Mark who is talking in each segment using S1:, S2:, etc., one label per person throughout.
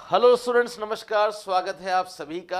S1: Hello students, नमस्कार। स्वागत है आप सभी का।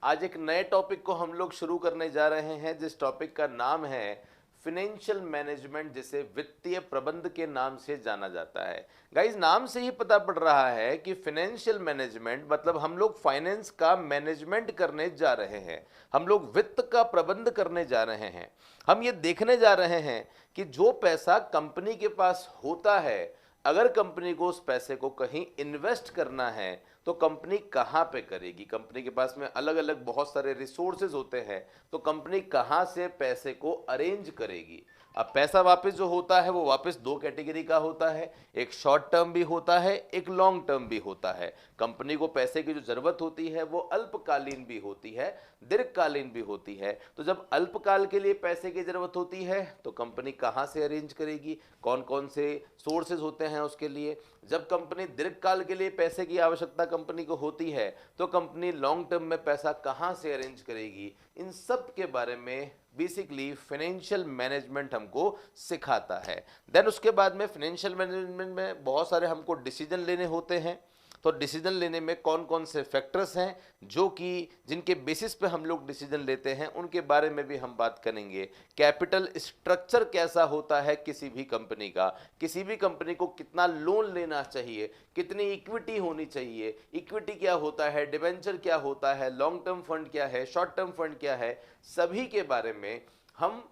S1: आज एक नए टॉपिक को हम लोग शुरू करने जा रहे हैं, जिस टॉपिक का नाम है फिनेंशियल मैनेजमेंट, जिसे वित्तीय प्रबंध के नाम से जाना जाता है। गाइस, नाम से ही पता पड़ रहा है कि फिनेंशियल मैनेजमेंट मतलब हम लोग फाइनेंस का मैनेजमेंट करने जा रहे हैं, हम लोग वित्त का प्रबंध करने जा रहे हैं। हम ये देखने जा रहे हैं कि जो पैसा कंपनी के पास होता है, अगर कंपनी को उस पैसे को कहीं इन्वेस्ट करना है तो कंपनी कहां पे करेगी। कंपनी के पास में अलग अलग बहुत सारे रिसोर्सेज होते हैं, तो कंपनी कहां से पैसे को अरेंज करेगी। अब पैसा वापस जो होता है वो वापस दो कैटेगरी का होता है, एक शॉर्ट टर्म भी होता है, एक लॉन्ग टर्म भी होता है। कंपनी को पैसे की जो जरूरत होती है वो अल्पकालीन भी होती है, दीर्घकालीन भी होती है। तो जब अल्पकाल के लिए पैसे की जरूरत होती है तो कंपनी कहां से अरेंज करेगी, कौन कौन से सोर्सेज होते हैं उसके लिए। जब कंपनी दीर्घकाल के लिए पैसे की आवश्यकता कंपनी को होती है तो कंपनी लॉन्ग टर्म में पैसा कहां से अरेंज करेगी। इन सब के बारे में बेसिकली फाइनेंशियल मैनेजमेंट हमको सिखाता है। देन उसके बाद में फाइनेंशियल मैनेजमेंट में बहुत सारे हमको डिसीजन लेने होते हैं। तो डिसीजन लेने में कौन कौन से फैक्टर्स हैं जो कि जिनके बेसिस पे हम लोग डिसीजन लेते हैं, उनके बारे में भी हम बात करेंगे। कैपिटल स्ट्रक्चर कैसा होता है किसी भी कंपनी का, किसी भी कंपनी को कितना लोन लेना चाहिए, कितनी इक्विटी होनी चाहिए, इक्विटी क्या होता है, डिबेंचर क्या होता है, लॉन्ग टर्म फंड क्या है, शॉर्ट टर्म फंड क्या है, सभी के बारे में हम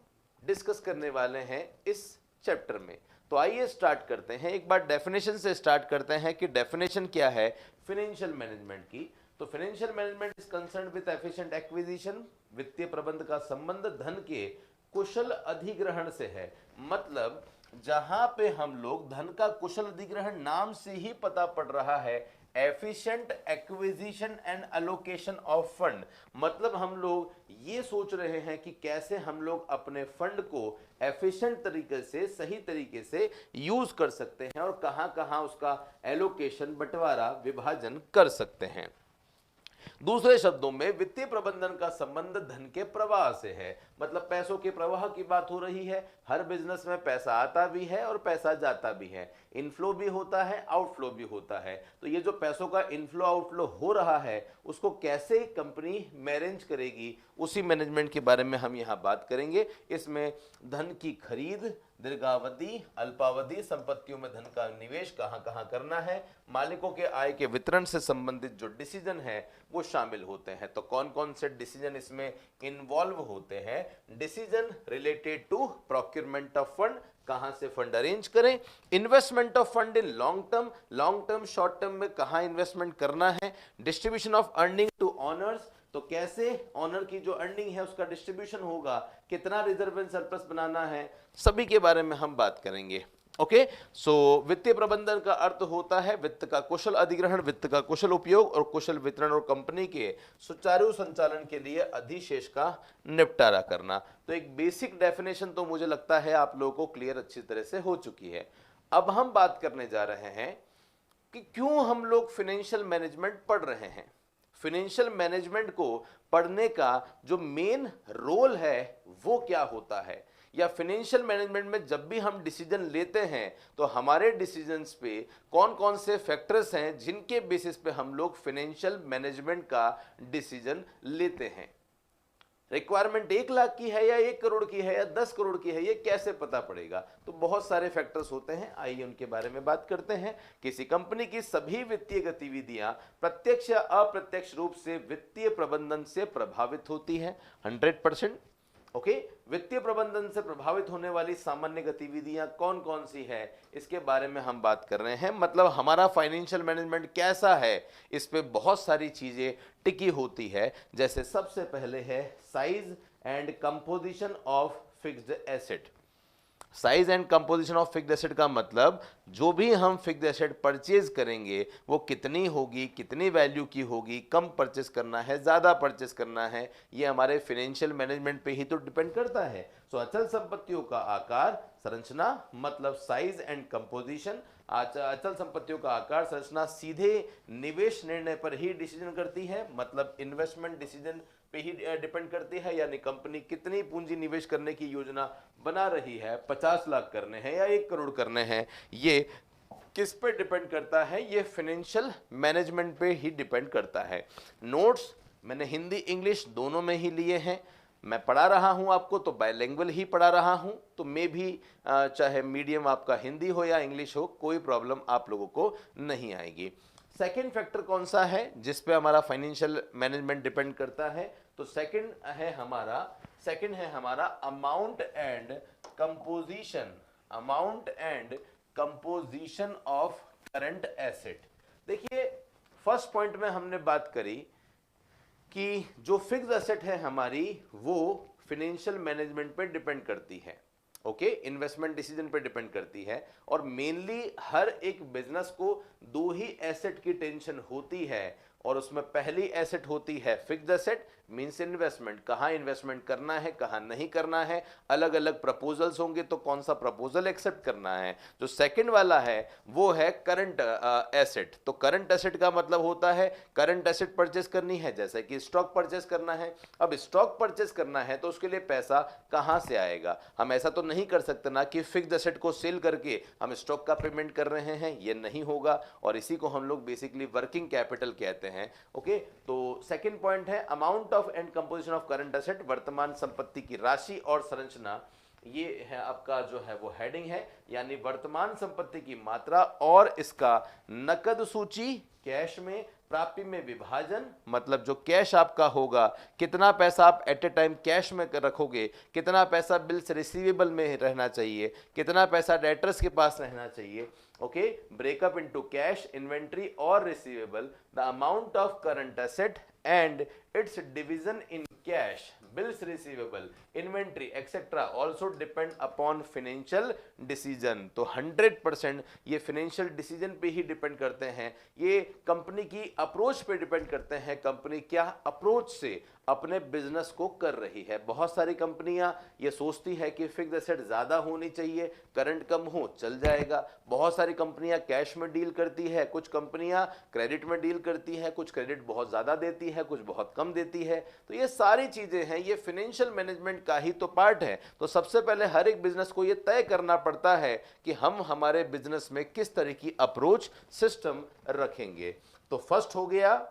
S1: डिस्कस करने वाले हैं इस चैप्टर में। तो आइए स्टार्ट करते हैं। एक बार डेफिनेशन से स्टार्ट करते हैं कि डेफिनेशन क्या है फाइनेंशियल मैनेजमेंट की। तो financial management is concern with efficient acquisition. वित्तीय प्रबंध का संबंध धन के कुशल अधिग्रहण से है। मतलब जहां पे हम लोग धन का कुशल अधिग्रहण, नाम से ही पता पड़ रहा है, efficient acquisition and allocation of fund. मतलब हम लोग ये सोच रहे हैं कि कैसे हम लोग अपने फंड को एफिशिएंट तरीके से, सही तरीके से यूज कर सकते हैं और कहां कहां उसका एलोकेशन, बंटवारा, विभाजन कर सकते हैं। दूसरे शब्दों में वित्तीय प्रबंधन का संबंध धन के प्रवाह से है। मतलब पैसों के प्रवाह की बात हो रही है। हर बिजनेस में पैसा आता भी है और पैसा जाता भी है, इनफ्लो भी होता है, आउटफ्लो भी होता है। तो ये जो पैसों का इनफ्लो आउटफ्लो हो रहा है उसको कैसे कंपनी मैनेज करेगी, उसी मैनेजमेंट के बारे में हम यहाँ बात करेंगे। इसमें धन की खरीद, दीर्घावधि, अल्पावधि संपत्तियों में धन का निवेश कहां कहां करना है, मालिकों के आय के वितरण से संबंधित जो डिसीजन है वो शामिल होते हैं। तो कौन कौन से डिसीजन इसमें इन्वॉल्व होते हैं। Decision related to procurement of fund, कहां से फंड अरेंज करें, investment of fund in long term short term में कहां इन्वेस्टमेंट करना है, distribution of earning to owners, तो कैसे ऑनर की जो अर्निंग है उसका डिस्ट्रीब्यूशन होगा, कितना रिजर्व एंड सरप्लस बनाना है, सभी के बारे में हम बात करेंगे। ओके, सो वित्तीय प्रबंधन का अर्थ होता है वित्त का कुशल अधिग्रहण, वित्त का कुशल उपयोग और कुशल वितरण और कंपनी के सुचारू संचालन के लिए अधिशेष का निपटारा करना। तो एक बेसिक डेफिनेशन तो मुझे लगता है आप लोगों को क्लियर अच्छी तरह से हो चुकी है। अब हम बात करने जा रहे हैं कि क्यों हम लोग फाइनेंशियल मैनेजमेंट पढ़ रहे हैं। फाइनेंशियल मैनेजमेंट को पढ़ने का जो मेन रोल है वो क्या होता है, या फाइनेंशियल मैनेजमेंट में जब भी हम डिसीजन लेते हैं तो हमारे डिसीजंस पे कौन कौन से फैक्टर्स हैं जिनके बेसिस पे हम लोग फाइनेंशियल मैनेजमेंट का डिसीजन लेते हैं। रिक्वायरमेंट 1 लाख की है या 1 करोड़ की है या 10 करोड़ की है, ये कैसे पता पड़ेगा। तो बहुत सारे फैक्टर्स होते हैं, आइए उनके बारे में बात करते हैं। किसी कंपनी की सभी वित्तीय गतिविधियां प्रत्यक्ष या अप्रत्यक्ष रूप से वित्तीय प्रबंधन से प्रभावित होती है। 100%। ओके, वित्तीय प्रबंधन से प्रभावित होने वाली सामान्य गतिविधियां कौन कौन सी है, इसके बारे में हम बात कर रहे हैं। मतलब हमारा फाइनेंशियल मैनेजमेंट कैसा है, इस पे बहुत सारी चीजें टिकी होती है। जैसे सबसे पहले है size and composition of fixed asset. Size and composition of fixed asset का मतलब जो भी हम फिक्स्ड एसेट परचेज करेंगे वो कितनी होगी, कितनी वैल्यू की होगी, कम परचेज करना है, ज्यादा परचेज करना है, ये हमारे फाइनेंशियल मैनेजमेंट पे ही तो डिपेंड करता है। सो अचल संपत्तियों का आकार, संरचना, मतलब साइज एंड कंपोजिशन। अचल संपत्तियों का आकार, संरचना सीधे निवेश निर्णय पर ही डिसीजन करती है, मतलब इन्वेस्टमेंट डिसीजन पे ही डिपेंड करती है। यानी कंपनी कितनी पूंजी निवेश करने की योजना बना रही है, 50 लाख करने हैं या 1 करोड़ करने हैं, ये किस पे डिपेंड करता है? ये फाइनेंशियल मैनेजमेंट पे ही डिपेंड करता है। नोट्स मैंने हिंदी इंग्लिश दोनों में ही लिए हैं। मैं पढ़ा रहा हूं आपको तो बायलैंग्वेज ही पढ़ा रहा हूं, तो मैं भी चाहे मीडियम आपका हिंदी हो या इंग्लिश हो, कोई प्रॉब्लम आप लोगों को नहीं आएगी। सेकंड फैक्टर कौन सा है जिस पे हमारा फाइनेंशियल मैनेजमेंट डिपेंड करता है? तो सेकंड है हमारा amount and composition of current asset. देखिए, फर्स्ट पॉइंट में हमने बात करी कि जो फिक्स्ड एसेट है हमारी, वो फाइनेंशियल मैनेजमेंट पे डिपेंड करती है। ओके, इन्वेस्टमेंट डिसीजन पे डिपेंड करती है। और मेनली हर एक बिजनेस को दो ही एसेट की टेंशन होती है, और उसमें पहली एसेट होती है फिक्स्ड एसेट, मींस इन्वेस्टमेंट। कहाँ इन्वेस्टमेंट करना है, कहाँ नहीं करना है, अलग अलग प्रपोजल्स होंगे तो कौन सा प्रपोजल एक्सेप्ट करना है। जो सेकंड वाला है वो है करंट एसेट। तो करंट एसेट का मतलब होता है करंट एसेट परचेस करनी है, जैसे कि स्टॉक परचेस करना है। अब स्टॉक परचेस करना है तो उसके लिए पैसा कहाँ से आएगा? हम ऐसा तो नहीं कर सकते ना कि फिक्स्ड एसेट को सेल करके हम स्टॉक का पेमेंट कर रहे हैं, ये नहीं होगा। और इसी को हम लोग बेसिकली वर्किंग कैपिटल कहते हैं। ओके, तो सेकंड पॉइंट है amount of and composition of current asset, वर्तमान संपत्ति की राशि और संरचना। ये है आपका जो है वो हेडिंग है, यानी वर्तमान संपत्ति की मात्रा और इसका नकद सूची, कैश में, प्राप्ति में विभाजन, मतलब जो कैश आपका होगा, कितना पैसा आप एट ए टाइम कैश में रखोगे, कितना पैसा बिल्स रिसीवेबल में रहना चाहिए, कितना पैसा डेटर्स के पास रहना चाहिए। Okay, breakup into cash, inventory और receivable, the amount of current asset and its division in cash, bills receivable, inventory etc. also depend upon financial decision। तो 100% ये financial decision पे ही डिपेंड करते हैं। ये कंपनी की अप्रोच पे डिपेंड करते हैं, कंपनी क्या अप्रोच से अपने बिजनेस को कर रही है। बहुत सारी कंपनियां ये सोचती है कि फिक्स्ड एसेट ज्यादा होनी चाहिए, करंट कम हो चल जाएगा। बहुत सारी कंपनियां कैश में डील करती है, कुछ कंपनियां क्रेडिट में डील करती है, कुछ क्रेडिट बहुत ज्यादा देती है, कुछ बहुत कम देती है। तो ये सारी चीजें हैं, ये फाइनेंशियल मैनेजमेंट का ही तो पार्ट है। तो सबसे पहले हर एक बिजनेस को ये तय करना पड़ता है कि हम हमारे बिजनेस में किस तरह की अप्रोच सिस्टम रखेंगे। तो फर्स्ट हो गया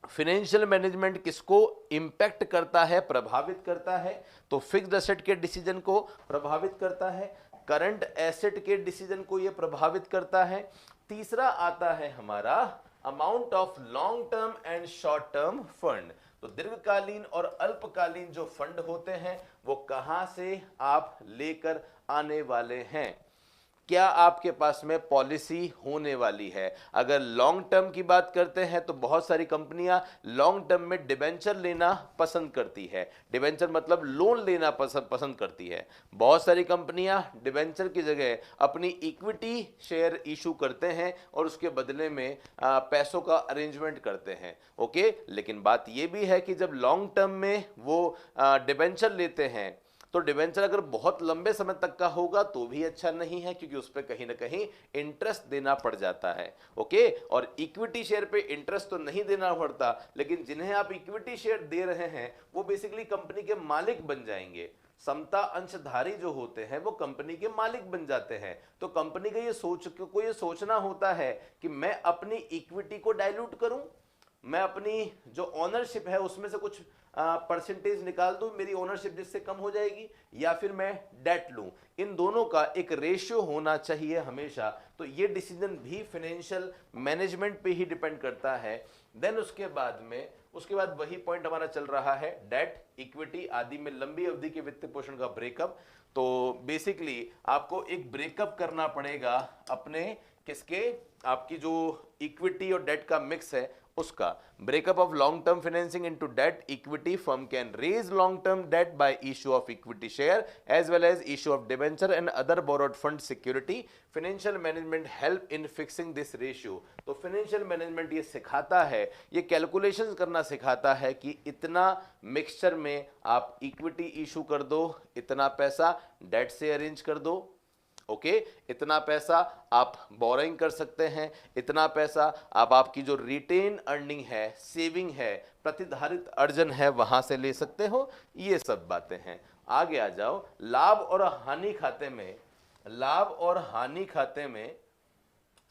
S1: फाइनेंशियल मैनेजमेंट किसको इंपैक्ट करता है, प्रभावित करता है? तो फिक्स्ड एसेट के डिसीजन को प्रभावित करता है, करंट एसेट के डिसीजन को यह प्रभावित करता है। तीसरा आता है हमारा amount of long term and short term fund. तो दीर्घकालीन और अल्पकालीन जो फंड होते हैं वो कहां से आप लेकर आने वाले हैं, क्या आपके पास में पॉलिसी होने वाली है। अगर लॉन्ग टर्म की बात करते हैं तो बहुत सारी कंपनियां लॉन्ग टर्म में डिबेंचर लेना पसंद करती है। डिबेंचर मतलब लोन लेना पसंद करती है। बहुत सारी कंपनियां डिबेंचर की जगह अपनी इक्विटी शेयर इशू करते हैं और उसके बदले में पैसों का अरेंजमेंट करते हैं। ओके, लेकिन बात यह भी है कि जब लॉन्ग टर्म में वो डिबेंचर लेते हैं तो डिबेंचर अगर बहुत लंबे समय तक का होगा तो भी अच्छा नहीं है, क्योंकि उस पर कहीं ना कहीं इंटरेस्ट देना पड़ जाता है। ओके, और इक्विटी शेयर पे इंटरेस्ट तो नहीं देना पड़ता, लेकिन जिन्हें आप इक्विटी शेयर दे रहे हैं वो बेसिकली कंपनी के मालिक बन जाएंगे। समता अंशधारी जो होते हैं वो कंपनी के मालिक बन जाते हैं। तो कंपनी को ये सोचना होता है कि मैं अपनी इक्विटी को डाइल्यूट करूं, मैं अपनी जो ओनरशिप है उसमें से कुछ परसेंटेज निकाल दूं, मेरी ओनरशिप जिससे कम हो जाएगी, या फिर मैं डेट लूं। इन दोनों का एक रेशियो होना चाहिए हमेशा। तो ये डिसीजन भी फाइनेंशियल मैनेजमेंट पे ही डिपेंड करता है। देन उसके बाद वही पॉइंट हमारा चल रहा है, डेट, इक्विटी आदि में लंबी अवधि के वित्त पोषण का ब्रेकअप। तो बेसिकली आपको एक ब्रेकअप करना पड़ेगा अपने किसके, आपकी जो इक्विटी और डेट का मिक्स है उसका। Breakup of long term financing into debt equity, firm can raise long term debt by issue of equity share as well as issue of debenture and other borrowed fund security. Financial management help in fixing this ratio. तो financial management ये सिखाता है, ये calculations करना सिखाता है कि इतना मिक्सचर में आप इक्विटी इशू कर दो, इतना पैसा डेट से अरेंज कर दो। ओके, इतना पैसा आप बोरिंग कर सकते हैं, इतना पैसा आप आपकी जो रिटेन अर्निंग है, सेविंग है, प्रतिधारित अर्जन है, वहां से ले सकते हो। ये सब बातें हैं। आगे आ जाओ, लाभ और हानि खाते में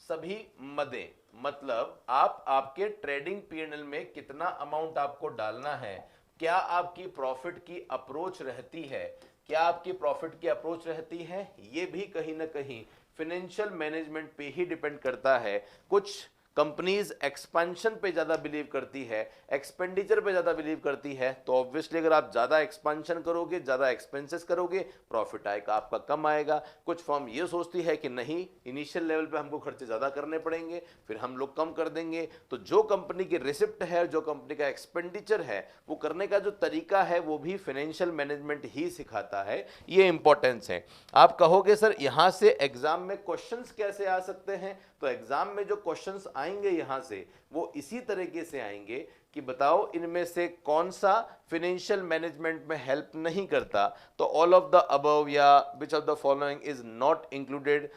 S1: सभी मदें, मतलब आप आपके ट्रेडिंग पीएनएल में कितना अमाउंट आपको डालना है, क्या आपकी प्रॉफिट की अप्रोच रहती है, क्या आपकी प्रॉफिट की अप्रोच रहती है, ये भी कहीं ना कहीं फाइनेंशियल मैनेजमेंट पे ही डिपेंड करता है। कुछ कंपनीज एक्सपेंशन पे ज्यादा बिलीव करती है, एक्सपेंडिचर पे ज्यादा बिलीव करती है, तो ऑब्वियसली अगर आप ज्यादा एक्सपेंशन करोगे, ज्यादा एक्सपेंसेस करोगे, प्रॉफिट आएगा आपका कम आएगा। कुछ फर्म ये सोचती है कि नहीं, इनिशियल लेवल पे हमको खर्चे ज्यादा करने पड़ेंगे, फिर हम लोग कम कर देंगे। तो जो कंपनी की रिसिप्ट है, जो कंपनी का एक्सपेंडिचर है, वो करने का जो तरीका है, वो भी फाइनेंशियल मैनेजमेंट ही सिखाता है। ये इंपॉर्टेंस है। आप कहोगे सर यहां से एग्जाम में क्वेश्चंस कैसे आ सकते हैं, तो एग्जाम में जो क्वेश्चंस आएंगे यहां से, वो इसी तरीके से आएंगे कि बताओ इनमें से कौन सा फाइनेंशियल मैनेजमेंट में हेल्प नहीं करता, तो ऑल ऑफ द अबव या which of the following is not included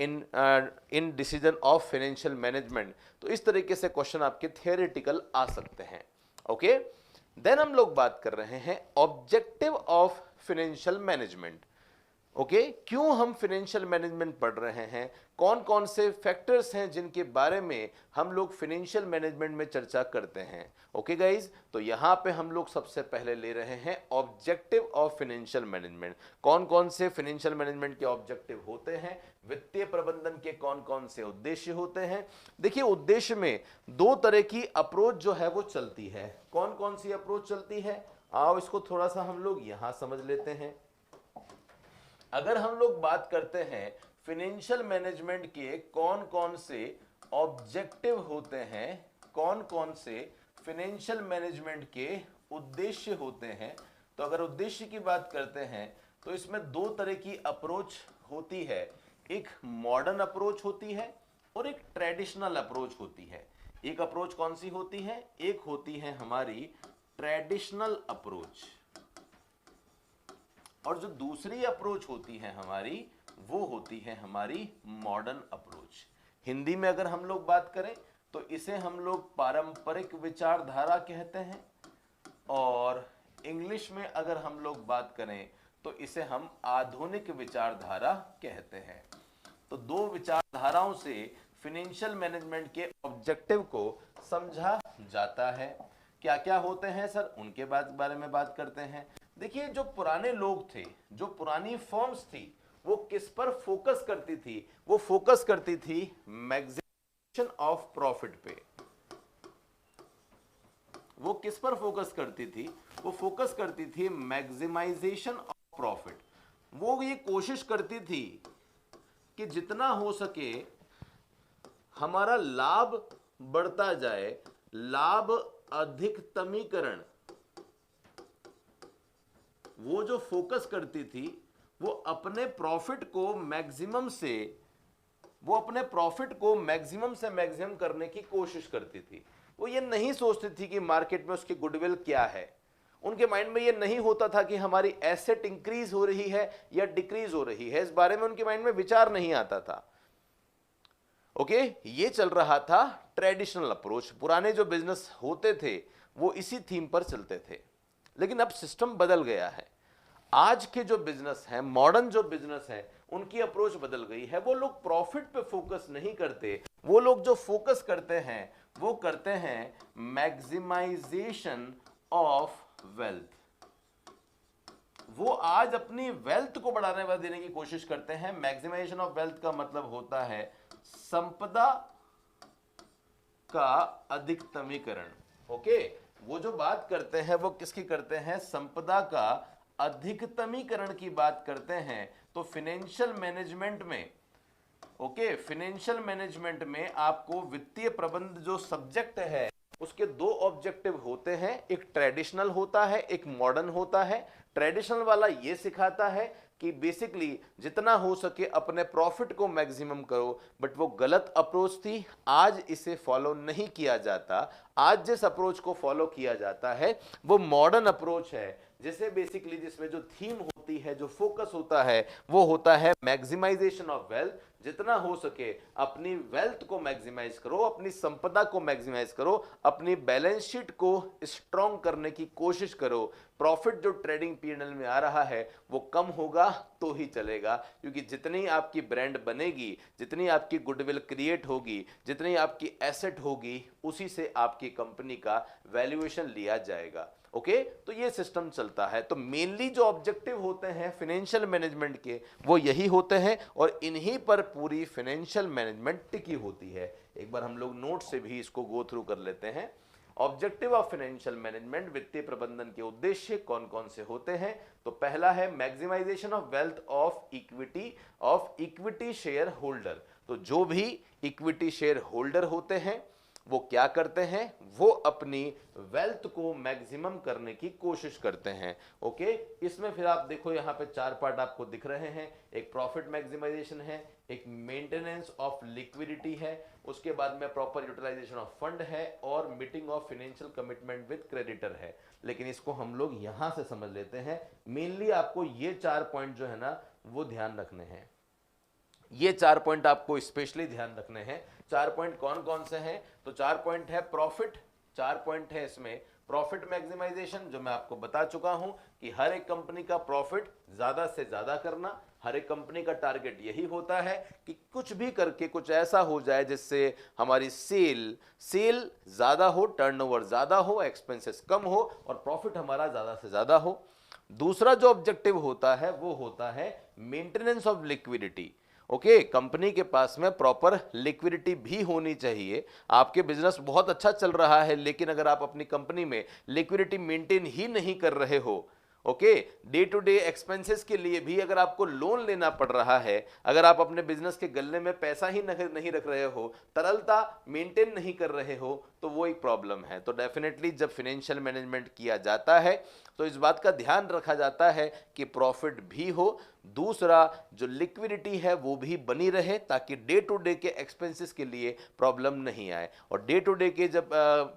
S1: in decision of financial management. तो इस तरीके से क्वेश्चन आपके थियोरेटिकल आ सकते हैं। ओके, देन हम लोग बात कर रहे हैं objective of financial management. Okay, क्यों हम फाइनेंशियल मैनेजमेंट पढ़ रहे हैं, कौन कौन से फैक्टर्स हैं जिनके बारे में हम लोग फाइनेंशियल मैनेजमेंट में चर्चा करते हैं। ओके गाइज, तो यहां पे हम लोग सबसे पहले ले रहे हैं ऑब्जेक्टिव ऑफ फाइनेंशियल मैनेजमेंट। कौन कौन से फाइनेंशियल मैनेजमेंट के ऑब्जेक्टिव होते हैं, वित्तीय प्रबंधन के कौन कौन से उद्देश्य होते हैं। देखिए, उद्देश्य में दो तरह की अप्रोच जो है वो चलती है। कौन कौन सी अप्रोच चलती है, आओ इसको थोड़ा सा हम लोग यहां समझ लेते हैं। अगर हम लोग बात करते हैं फाइनेंशियल मैनेजमेंट के कौन कौन से ऑब्जेक्टिव होते हैं, कौन कौन से फाइनेंशियल मैनेजमेंट के उद्देश्य होते हैं, तो अगर उद्देश्य की बात करते हैं तो इसमें दो तरह की अप्रोच होती है। एक मॉडर्न अप्रोच होती है और एक ट्रेडिशनल अप्रोच होती है। एक अप्रोच कौन सी होती है, एक होती है हमारी ट्रेडिशनल अप्रोच, और जो दूसरी अप्रोच होती है हमारी, वो होती है हमारी मॉडर्न अप्रोच। हिंदी में अगर हम लोग बात करें तो इसे हम लोग पारंपरिक विचारधारा कहते हैं, और इंग्लिश में अगर हम लोग बात करें तो इसे हम आधुनिक विचारधारा कहते हैं। तो दो विचारधाराओं से फाइनेंशियल मैनेजमेंट के ऑब्जेक्टिव को समझा जाता है। क्या क्या होते हैं सर, उनके बारे में बात करते हैं। देखिए, जो पुराने लोग थे, जो पुरानी फर्म्स थी, वो किस पर फोकस करती थी, वो फोकस करती थी मैक्सिमाइजेशन ऑफ प्रॉफिट पे। वो किस पर फोकस करती थी, वो फोकस करती थी मैक्सिमाइजेशन ऑफ प्रॉफिट। वो ये कोशिश करती थी कि जितना हो सके हमारा लाभ बढ़ता जाए, लाभ अधिकतमीकरण। वो जो फोकस करती थी, वो अपने प्रॉफिट को मैक्सिमम से, वो अपने प्रॉफिट को मैक्सिमम से मैक्सिमम करने की कोशिश करती थी। वो ये नहीं सोचती थी कि मार्केट में उसकी गुडविल क्या है। उनके माइंड में ये नहीं होता था कि हमारी एसेट इंक्रीज हो रही है या डिक्रीज हो रही है, इस बारे में उनके माइंड में विचार नहीं आता था। ओके, ये चल रहा था ट्रेडिशनल अप्रोच। पुराने जो बिजनेस होते थे वो इसी थीम पर चलते थे। लेकिन अब सिस्टम बदल गया है। आज के जो बिजनेस है, मॉडर्न जो बिजनेस है, उनकी अप्रोच बदल गई है। वो लोग प्रॉफिट पे फोकस नहीं करते, वो लोग जो फोकस करते हैं वो करते हैं मैक्सिमाइजेशन ऑफ वेल्थ। वो आज अपनी वेल्थ को बढ़ाने व देने की कोशिश करते हैं। मैक्सिमाइजेशन ऑफ वेल्थ का मतलब होता है संपदा का अधिकतमीकरण। ओके, वो जो बात करते हैं वो किसकी करते हैं, संपदा का अधिकतमीकरण की बात करते हैं। तो फाइनेंशियल मैनेजमेंट में, ओके, फाइनेंशियल मैनेजमेंट में आपको वित्तीय प्रबंध जो सब्जेक्ट है उसके दो ऑब्जेक्टिव होते हैं। एक ट्रेडिशनल होता है, एक मॉडर्न होता है। ट्रेडिशनल वाला ये सिखाता है कि बेसिकली जितना हो सके अपने प्रॉफिट को मैक्सिमम करो, बट वो गलत अप्रोच थी। आज इसे फॉलो नहीं किया जाता। आज जिस अप्रोच को फॉलो किया जाता है वो मॉडर्न अप्रोच है, जिसे बेसिकली जिसमें जो थीम होती है, जो फोकस होता है, वो होता है मैक्सिमाइजेशन ऑफ वेल्थ। जितना हो सके अपनी वेल्थ को मैक्सिमाइज करो, अपनी संपदा को मैक्सिमाइज करो, अपनी बैलेंस शीट को स्ट्रॉन्ग करने की कोशिश करो। प्रॉफिट जो ट्रेडिंग पीएनएल में आ रहा है वो कम होगा तो ही चलेगा, क्योंकि जितनी आपकी ब्रांड बनेगी, जितनी आपकी गुडविल क्रिएट होगी, जितनी आपकी एसेट होगी, उसी से आपकी कंपनी का वैल्यूएशन लिया जाएगा। ओके तो ये सिस्टम चलता है। तो मेनली जो ऑब्जेक्टिव होते हैं फाइनेंशियल मैनेजमेंट के वो यही होते हैं, और इन्हीं पर पूरी फाइनेंशियल मैनेजमेंट टिकी होती है। एक बार हम लोग नोट से भी इसको गो थ्रू कर लेते हैं। ऑब्जेक्टिव ऑफ फाइनेंशियल मैनेजमेंट, वित्तीय प्रबंधन के उद्देश्य कौन कौन से होते हैं? तो पहला है maximisation of wealth of equity share holder. तो जो भी इक्विटी शेयर होल्डर होते हैं वो क्या करते हैं? वो अपनी वेल्थ को मैक्सिमम करने की कोशिश करते हैं। ओके इसमें फिर आप देखो यहाँ पे 4 पार्ट आपको दिख रहे हैं। एक प्रॉफिट मैक्सिमाइजेशन है, एक मेंटेनेंस ऑफ लिक्विडिटी है, उसके बाद में प्रॉपर यूटिलाइजेशन ऑफ फंड है, और meeting of financial commitment with creditor है। लेकिन इसको हम लोग यहां से समझ लेते हैं। मेनली आपको ये 4 पॉइंट जो है ना वो ध्यान रखने हैं। ये 4 पॉइंट आपको स्पेशली ध्यान रखने हैं। 4 पॉइंट कौन कौन से हैं? तो 4 पॉइंट है प्रॉफिट, 4 पॉइंट है इसमें प्रॉफिट मैक्सिमाइजेशन, जो मैं आपको बता चुका हूं कि हर एक कंपनी का प्रॉफिट ज्यादा से ज्यादा करना। हर एक कंपनी का टारगेट यही होता है कि कुछ भी करके कुछ ऐसा हो जाए जिससे हमारी सेल ज्यादा हो, टर्नओवर ज्यादा हो, एक्सपेंसेस कम हो और प्रॉफिट हमारा ज्यादा से ज्यादा हो। दूसरा जो ऑब्जेक्टिव होता है वो होता है maintenance of liquidity. Okay company के पास में प्रॉपर लिक्विडिटी भी होनी चाहिए। आपके बिजनेस बहुत अच्छा चल रहा है, लेकिन अगर आप अपनी कंपनी में लिक्विडिटी मेंटेन ही नहीं कर रहे हो, okay day to day expenses के लिए भी अगर आपको लोन लेना पड़ रहा है, अगर आप अपने बिजनेस के गल्ले में पैसा ही नहीं रख रहे हो, तरलता मेंटेन नहीं कर रहे हो, तो वो एक प्रॉब्लम है। तो डेफिनेटली जब फाइनेंशियल मैनेजमेंट किया जाता है तो इस बात का ध्यान रखा जाता है कि प्रॉफिट भी हो, दूसरा जो लिक्विडिटी है वो भी बनी रहे, ताकि डे टू डे के एक्सपेंसेस के लिए प्रॉब्लम नहीं आए। और डे टू डे के जब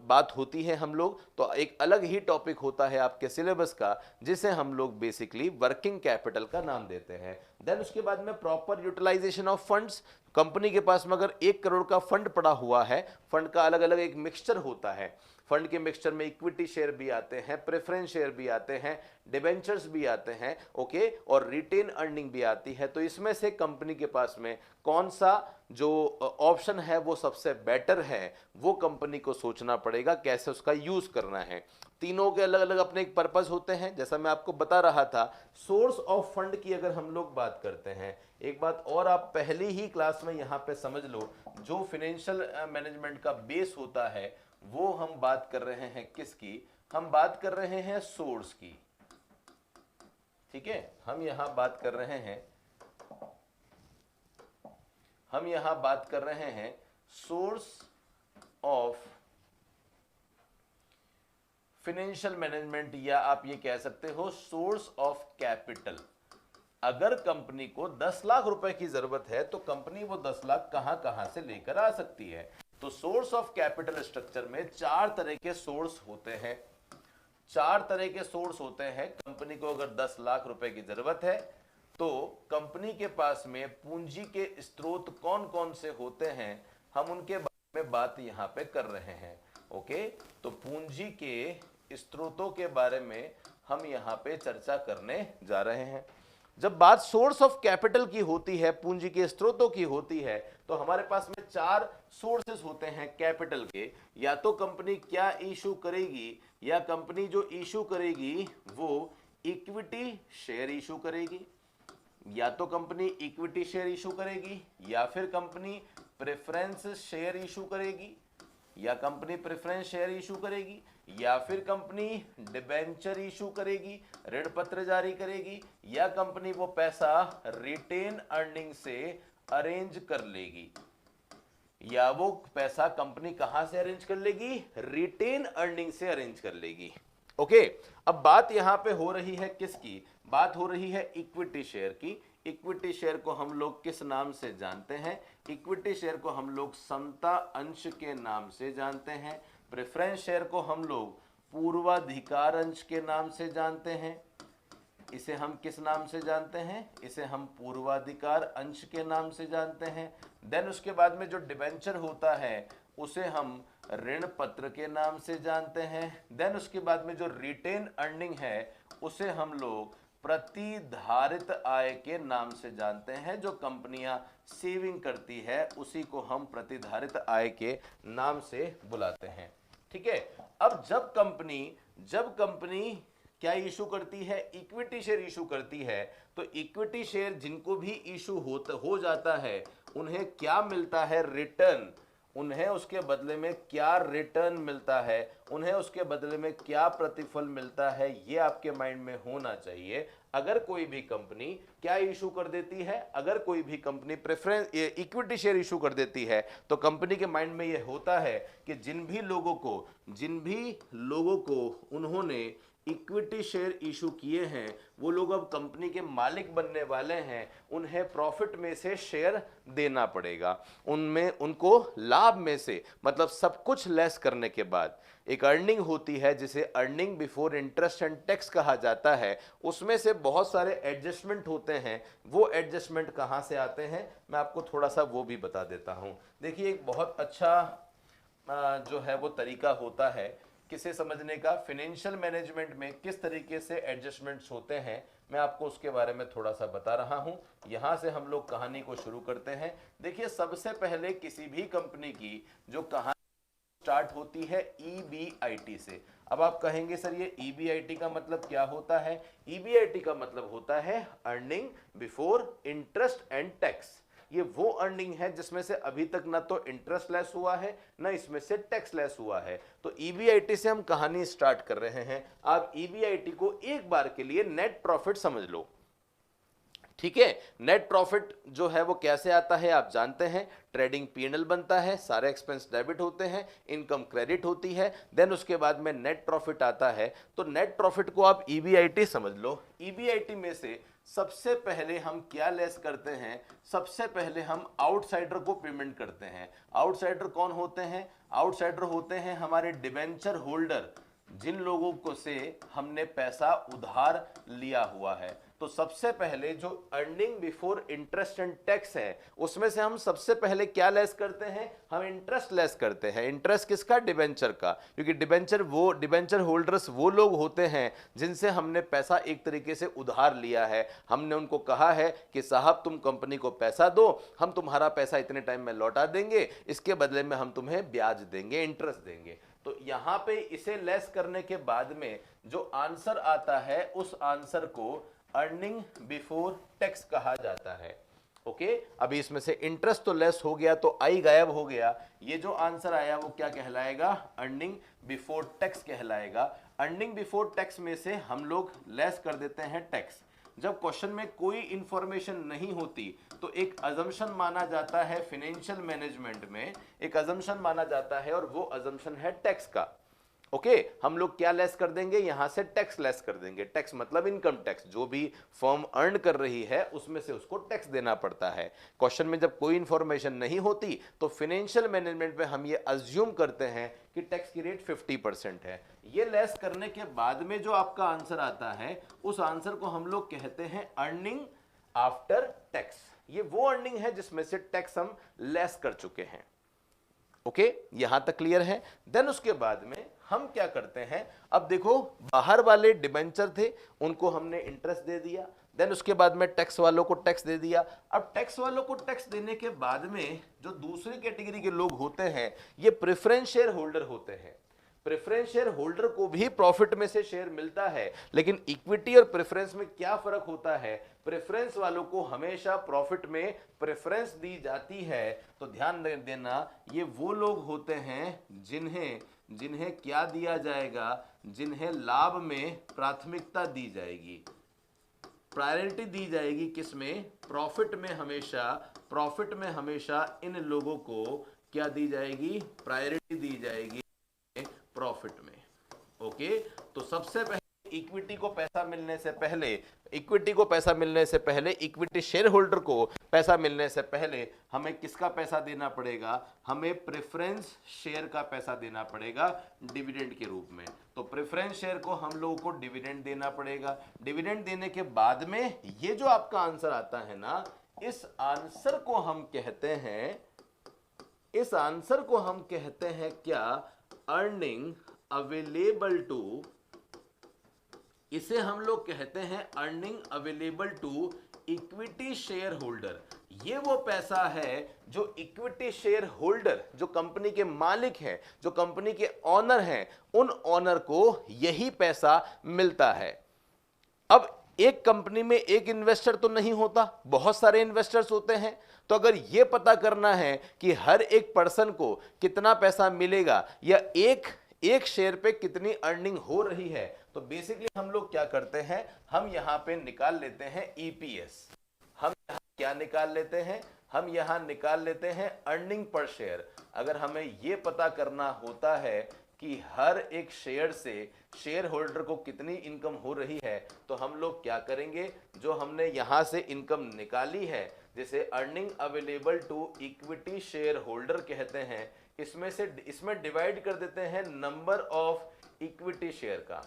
S1: बात होती है हम लोग, तो एक अलग ही टॉपिक होता है आपके सिलेबस का, जिसे हम लोग बेसिकली वर्किंग कैपिटल का नाम देते हैं। देन उसके बाद में proper utilisation of funds. Company के पास में अगर 1 करोड़ का फंड पड़ा हुआ है, फंड का अलग अलग एक मिक्सचर होता है। फंड के मिक्सचर में इक्विटी शेयर भी आते हैं, प्रेफरेंस शेयर भी आते हैं, डिबेंचर्स भी आते हैं, ओके और रिटेन अर्निंग भी आती है। तो इसमें से कंपनी के पास में कौन सा जो ऑप्शन है वो सबसे बेटर है, वो कंपनी को सोचना पड़ेगा कैसे उसका यूज करना है। तीनों के अलग अलग अपने एक पर्पस होते हैं, जैसा मैं आपको बता रहा था। सोर्स ऑफ फंड की अगर हम लोग बात करते हैं, एक बात और आप पहली ही क्लास में यहां पे समझ लो, जो फाइनेंशियल मैनेजमेंट का बेस होता है वो हम बात कर रहे हैं किसकी? हम बात कर रहे हैं सोर्स की। ठीक है, हम यहां बात कर रहे हैं सोर्स ऑफ फाइनेंशियल मैनेजमेंट, या आप ये कह सकते हो सोर्स ऑफ कैपिटल। अगर कंपनी को 10 लाख रुपए की जरूरत है तो कंपनी वो 10 लाख कहां से लेकर आ सकती है? तो सोर्स ऑफ कैपिटल स्ट्रक्चर में 4 तरह के सोर्स होते हैं। 4 तरह के सोर्स होते हैं। कंपनी को अगर 10 लाख रुपए की जरूरत है तो कंपनी के पास में पूंजी के स्रोत कौन कौन से होते हैं, हम उनके बारे में बात यहां पे कर रहे हैं। ओके तो पूंजी के स्रोतों के बारे में हम यहां पे चर्चा करने जा रहे हैं। जब बात सोर्स ऑफ कैपिटल की होती है, पूंजी के स्रोतों की होती है, तो हमारे पास में 4 सोर्सेस होते हैं कैपिटल के। या तो कंपनी क्या इशू करेगी, या कंपनी जो इशू करेगी वो इक्विटी शेयर इशू करेगी, या तो कंपनी इक्विटी शेयर इशू करेगी, या फिर कंपनी प्रेफरेंस शेयर इशू करेगी, या कंपनी प्रेफरेंस शेयर इशू करेगी, या फिर कंपनी डिबेंचर इशू करेगी, ऋण पत्र जारी करेगी, या कंपनी वो पैसा रिटेन अर्निंग से अरेंज कर लेगी। या वो पैसा कंपनी कहां से अरेंज कर लेगी? रिटेन अर्निंग से अरेंज कर लेगी। ओके अब बात यहां पे हो रही है किसकी? बात हो रही है इक्विटी शेयर की। इक्विटी शेयर को हम लोग किस नाम से जानते हैं? इक्विटी शेयर को हम लोग समता अंश के नाम से जानते हैं। प्रेफरेंस शेयर को हम लोग पूर्वाधिकार अंश के नाम से जानते हैं। इसे हम किस नाम से जानते हैं? इसे हम पूर्वाधिकार अंश के नाम से जानते हैं। देन उसके बाद में जो डिबेंचर होता है उसे हम ऋण पत्र के नाम से जानते हैं। देन उसके बाद में जो रिटेन अर्निंग है उसे हम लोग प्रतिधारित आय के नाम से जानते हैं। जो कंपनियां सेविंग करती है उसी को हम प्रतिधारित आय के नाम से बुलाते हैं। ठीक है। अब जब कंपनी क्या इशू करती है? इक्विटी शेयर इशू करती है। तो इक्विटी शेयर जिनको भी इशू हो जाता है उन्हें क्या मिलता है? रिटर्न। उन्हें उसके बदले में क्या रिटर्न मिलता है, उन्हें उसके बदले में क्या प्रतिफल मिलता है, ये आपके माइंड में होना चाहिए। अगर कोई भी कंपनी क्या इशू कर देती है, अगर कोई भी company preference equity share issue कर देती है तो कंपनी के माइंड में ये होता है कि जिन भी लोगों को उन्होंने इक्विटी शेयर इशू किए हैं वो लोग अब कंपनी के मालिक बनने वाले हैं, उन्हें प्रॉफिट में से शेयर देना पड़ेगा। उनको लाभ में से, मतलब सब कुछ लेस करने के बाद एक अर्निंग होती है जिसे earning before interest and tax कहा जाता है। उसमें से बहुत सारे एडजस्टमेंट होते हैं। वो एडजस्टमेंट कहां से आते हैं मैं आपको थोड़ा सा वो भी बता देता हूं। देखिए, एक बहुत अच्छा जो है वो तरीका होता है किसे समझने का, फाइनेंशियल मैनेजमेंट में किस तरीके से एडजस्टमेंट्स होते हैं, मैं आपको उसके बारे में थोड़ा सा बता रहा हूं। यहां से हम लोग कहानी को शुरू करते हैं। देखिए, सबसे पहले किसी भी कंपनी की जो कहानी स्टार्ट होती है EBIT से। अब आप कहेंगे सर ये EBIT का मतलब क्या होता है? EBIT का मतलब होता है earning before interest and tax. ये वो अर्निंग है जिसमें से अभी तक ना तो इंटरेस्ट लेस हुआ है ना इसमें से टैक्स लेस हुआ है। तो EBIT से हम कहानी स्टार्ट कर रहे हैं। आप EBIT को एक बार के लिए नेट प्रॉफिट समझ लो। ठीक है। नेट प्रॉफिट जो है वो कैसे आता है आप जानते हैं। ट्रेडिंग P&L बनता है, सारे एक्सपेंस डेबिट होते हैं, इनकम क्रेडिट होती है, देन उसके बाद में नेट प्रॉफिट आता है। तो नेट प्रॉफिट को आप EBIT समझ लो। EBIT में से सबसे पहले हम क्या लेस करते हैं? सबसे पहले हम आउटसाइडर को पेमेंट करते हैं। आउटसाइडर कौन होते हैं? आउटसाइडर होते हैं हमारे डिबेंचर होल्डर, जिन लोगों को से हमने पैसा उधार लिया हुआ है। तो सबसे पहले जो earning before interest and tax है उसमें से हम सबसे पहले क्या लेस करते हैं? हम इंटरेस्ट लेस करते हैं। इंटरेस्ट किसका? डिबेंचर का, क्योंकि डिबेंचर होल्डर्स वो लोग होते हैं जिनसे हमने पैसा एक तरीके से उधार लिया है। हमने उनको कहा है कि साहब तुम कंपनी को पैसा दो, हम तुम्हारा पैसा इतने टाइम में लौटा देंगे, इसके बदले में हम तुम्हें ब्याज देंगे, इंटरेस्ट देंगे। तो यहां पे इसे लेस करने के बाद में जो आंसर आता है उस आंसर को अर्निंग बिफोर टैक्स कहा जाता है। ओके, अभी इसमें से इंटरेस्ट तो लेस हो गया तो आई गायब हो गया। ये जो आंसर आया वो क्या कहलाएगा? अर्निंग बिफोर टैक्स कहलाएगा। अर्निंग बिफोर टैक्स में से हम लोग लेस कर देते हैं टैक्स। जब क्वेश्चन में कोई इंफॉर्मेशन नहीं होती तो एक अजम्पशन माना जाता है, फाइनेंशियल मैनेजमेंट में एक अजम्पशन माना जाता है और वो अजम्पशन है टैक्स का। ओके, हम लोग क्या लेस कर देंगे? यहां से टैक्स लेस कर देंगे। टैक्स मतलब इनकम टैक्स, जो भी फर्म अर्न कर रही है उसमें से उसको टैक्स देना पड़ता है। क्वेश्चन में जब कोई इंफॉर्मेशन नहीं होती तो फाइनेंशियल मैनेजमेंट में हम ये अज्यूम करते हैं कि टैक्स की रेट 50% है। ये लेस करने के बाद में जो आपका आंसर आता है उस आंसर को हम लोग कहते हैं अर्निंग आफ्टर टैक्स। ये वो अर्निंग है जिसमें से टैक्स हम लेस कर चुके हैं। ओके, यहां तक क्लियर है। देन उसके बाद में हम क्या करते हैं? अब देखो, बाहर वाले डिबेंचर थे उनको हमने इंटरेस्ट दे दिया, देन उसके बाद में टैक्स वालों को टैक्स दे दिया। अब टैक्स वालों को टैक्स देने के बाद में जो दूसरी कैटेगरी के लोग होते हैं ये प्रेफरेंस शेयर होल्डर होते हैं। प्रेफरेंस शेयर होल्डर को भी प्रॉफिट में से शेयर मिलता है, लेकिन इक्विटी और प्रेफरेंस में क्या फर्क होता है? प्रेफरेंस वालों को हमेशा प्रॉफिट में प्रेफरेंस दी जाती है। तो ध्यान देना, ये वो लोग होते हैं जिन्हें क्या दिया जाएगा? जिन्हें लाभ में प्राथमिकता दी जाएगी, प्रायोरिटी दी जाएगी। किसमें? प्रॉफिट में हमेशा इन लोगों को क्या दी जाएगी? प्रायोरिटी दी जाएगी प्रॉफिट में। ओके, तो सबसे पहले इक्विटी को पैसा मिलने से पहले, इक्विटी शेयर होल्डर को पैसा मिलने से पहले हमें किसका पैसा देना पड़ेगा? हमें प्रेफरेंस शेयर का पैसा देना पड़ेगा डिविडेंड के रूप में। तो प्रेफरेंस शेयर को हम लोगों को डिविडेंड देना पड़ेगा। डिविडेंड देने के बाद में ये जो आपका आंसर आता है ना, इस आंसर को हम कहते हैं क्या? अर्निंग अवेलेबल टू, इसे हम लोग कहते हैं earning available to equity share holder. ये वो पैसा है जो इक्विटी शेयर होल्डर, जो कंपनी के मालिक हैं, जो कंपनी के ऑनर हैं, उन ऑनर को यही पैसा मिलता है। अब एक कंपनी में एक इन्वेस्टर तो नहीं होता, बहुत सारे इन्वेस्टर्स होते हैं। तो अगर ये पता करना है कि हर एक पर्सन को कितना पैसा मिलेगा या एक शेयर पे कितनी अर्निंग हो रही है, तो बेसिकली हम लोग क्या करते हैं, हम यहां पे निकाल लेते हैं ईपीएस। हम यहां क्या निकाल लेते हैं? हम यहां निकाल लेते हैं अर्निंग पर शेयर। अगर हमें यह पता करना होता है कि हर एक शेयर से शेयर होल्डर को कितनी इनकम हो रही है, तो हम लोग क्या करेंगे? जो हमने यहां से इनकम निकाली है, जिसे earning available to equity share holder कहते हैं, इसमें डिवाइड कर देते हैं नंबर ऑफ इक्विटी शेयर का।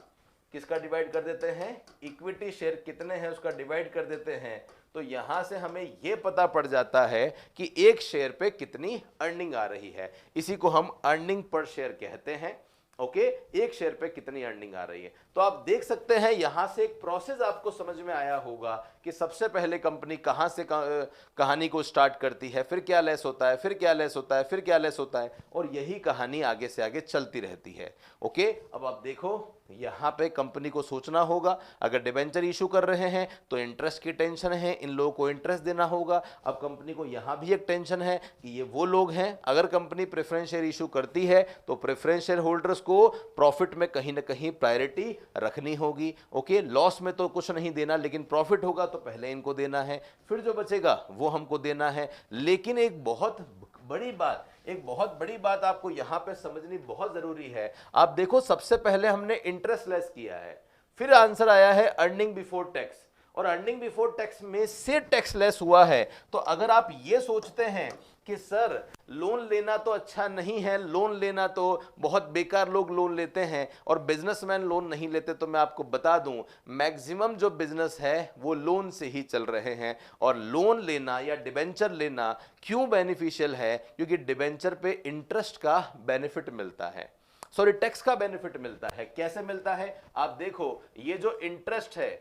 S1: किसका डिवाइड कर देते हैं? इक्विटी शेयर कितने हैं उसका डिवाइड कर देते हैं। तो यहां से हमें यह पता पड़ जाता है कि एक शेयर पे कितनी अर्निंग आ रही है। इसी को हम अर्निंग पर शेयर कहते हैं। ओके, एक शेयर पे कितनी अर्निंग आ रही है। तो आप देख सकते हैं यहां से एक प्रोसेस आपको समझ में आया होगा कि सबसे पहले कंपनी कहां से कहानी को स्टार्ट करती है, फिर क्या लेस होता है, फिर क्या लेस होता है, फिर क्या लेस होता है, और यही कहानी आगे से आगे चलती रहती है। ओके, अब आप देखो यहां पे कंपनी को सोचना होगा, अगर डिबेंचर इशू कर रहे हैं तो इंटरेस्ट की टेंशन है, इन लोगों को इंटरेस्ट देना होगा। अब कंपनी को यहां भी एक टेंशन है कि ये वो लोग हैं, अगर कंपनी प्रेफरेंस शेयर इशू करती है तो प्रेफरेंस शेयर होल्डर्स को प्रॉफिट में कहीं ना कहीं प्रायोरिटी रखनी होगी। ओके, लॉस में तो कुछ नहीं देना, लेकिन प्रॉफिट होगा तो पहले इनको देना है, फिर जो बचेगा वो हमको देना है। लेकिन एक बहुत बड़ी बात आपको यहां पे समझनी बहुत जरूरी है। आप देखो, सबसे पहले हमने इंटरेस्ट लेस किया है, फिर आंसर आया है अर्निंग बिफोर टैक्स, और अर्निंग बिफोर टैक्स में से टैक्स लेस हुआ है। तो अगर आप ये सोचते हैं कि सर लोन लेना तो अच्छा नहीं है, लोन लेना तो बहुत बेकार लोग लोन लेते हैं और बिजनेसमैन लोन नहीं लेते, तो मैं आपको बता दूं मैक्सिमम जो बिजनेस है वो लोन से ही चल रहे हैं। और लोन लेना या डिबेंचर लेना क्यों बेनिफिशियल है? क्योंकि डिबेंचर पे इंटरेस्ट का बेनिफिट मिलता है, सॉरी टैक्स का बेनिफिट मिलता है। कैसे मिलता है? आप देखो, ये जो इंटरेस्ट है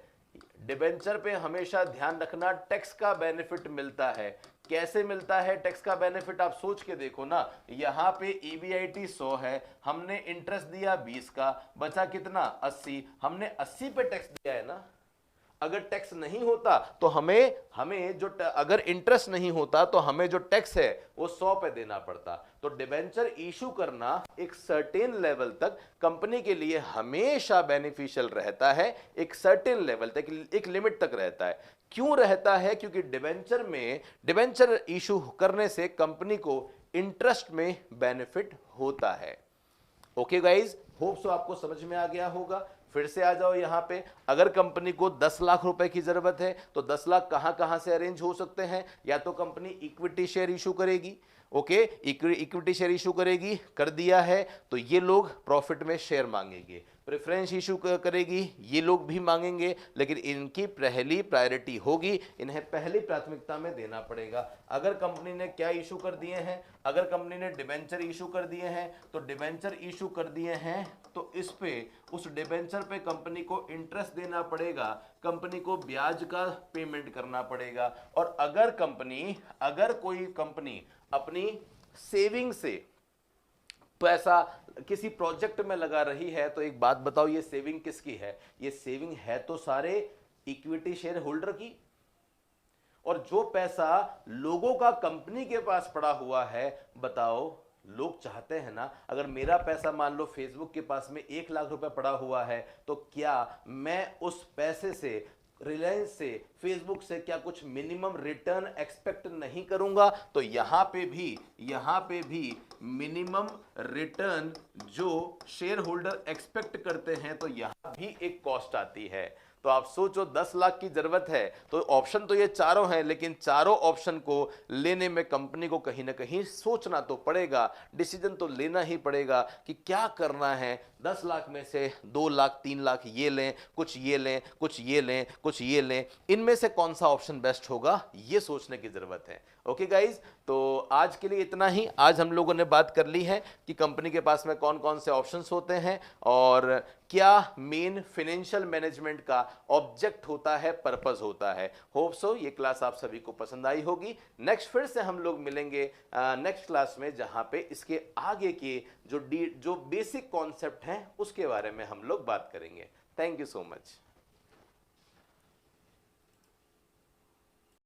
S1: डिबेंचर पे हमेशा ध्यान रखना, टैक्स का बेनिफिट मिलता है। कैसे मिलता है टैक्स का बेनिफिट? आप सोच के देखो ना, यहां पे EBIT 100 है, हमने इंटरेस्ट दिया 20 का, बचा कितना? 80। हमने 80 पे टैक्स दिया है ना। अगर टैक्स नहीं होता तो हमें जो अगर इंटरेस्ट नहीं होता तो हमें जो टैक्स है वो 100 पे देना पड़ता। तो डिबेंचर इशू करना एक सर्टेन लेवल तक कंपनी के लिए हमेशा बेनिफिशियल रहता है, एक सर्टेन लेवल तक, एक लिमिट तक रहता है। क्यों रहता है? क्योंकि डिबेंचर इशू करने से कंपनी को इंटरेस्ट में बेनिफिट होता है। ओके गाइज, होप सो आपको समझ में आ गया होगा। फिर से आ जाओ यहाँ पे, अगर कंपनी को 10 लाख रुपए की जरूरत है तो 10 लाख कहां से अरेंज हो सकते हैं? या तो कंपनी इक्विटी शेयर इशू करेगी, ओके, इक्विटी शेयर इशू करेगी, कर दिया है तो ये लोग प्रॉफिट में शेयर मांगेंगे। प्रेफरेंस इशू करेगी, ये लोग भी मांगेंगे, लेकिन इनकी पहली प्रायोरिटी होगी, इन्हें पहली प्राथमिकता में देना पड़ेगा। अगर कंपनी ने क्या इशू कर दिए हैं? अगर कंपनी ने डिबेंचर इशू कर दिए हैं, तो डिबेंचर इशू कर दिए हैं तो इस पे, उस डिबेंचर पे कंपनी को इंटरेस्ट देना पड़ेगा, कंपनी को ब्याज का पेमेंट करना पड़ेगा। और अगर कोई कंपनी अपनी सेविंग से पैसा किसी प्रोजेक्ट में लगा रही है, तो एक बात बताओ, ये सेविंग किसकी है? ये सेविंग है तो सारे इक्विटी शेयर होल्डर की। और जो पैसा लोगों का कंपनी के पास पड़ा हुआ है, बताओ, लोग चाहते हैं ना, अगर मेरा पैसा मान लो फेसबुक के पास में 1 लाख रुपए पड़ा हुआ है, तो क्या मैं उस पैसे से रिलायंस से, फेसबुक से क्या कुछ मिनिमम रिटर्न एक्सपेक्ट नहीं करूंगा? तो यहां पे भी मिनिमम रिटर्न जो शेयर होल्डर एक्सपेक्ट करते हैं, तो यहां भी एक कॉस्ट आती है। तो आप सोचो 10 लाख की जरूरत है, तो ऑप्शन तो ये चारों हैं, लेकिन चारों ऑप्शन को लेने में कंपनी को कहीं ना कहीं सोचना तो पड़ेगा, डिसीजन तो लेना ही पड़ेगा कि क्या करना है। 10 लाख में से 2 लाख 3 लाख ये लें, कुछ ये लें, कुछ ये लें, कुछ ये लें, इनमें से कौन सा ऑप्शन बेस्ट होगा, ये सोचने की जरूरत है। ओके गाइज, तो आज के लिए इतना ही। आज हम लोगों ने बात कर ली है कि कंपनी के पास में कौन कौन से ऑप्शंस होते हैं और क्या मेन फाइनेंशियल मैनेजमेंट का ऑब्जेक्ट होता है, पर्पस होता है। होप सो ये क्लास आप सभी को पसंद आई होगी। नेक्स्ट फिर से हम लोग मिलेंगे नेक्स्ट क्लास में, जहां पे इसके आगे के जो बेसिक कॉन्सेप्ट हैं उसके बारे में हम लोग बात करेंगे। Thank you so much.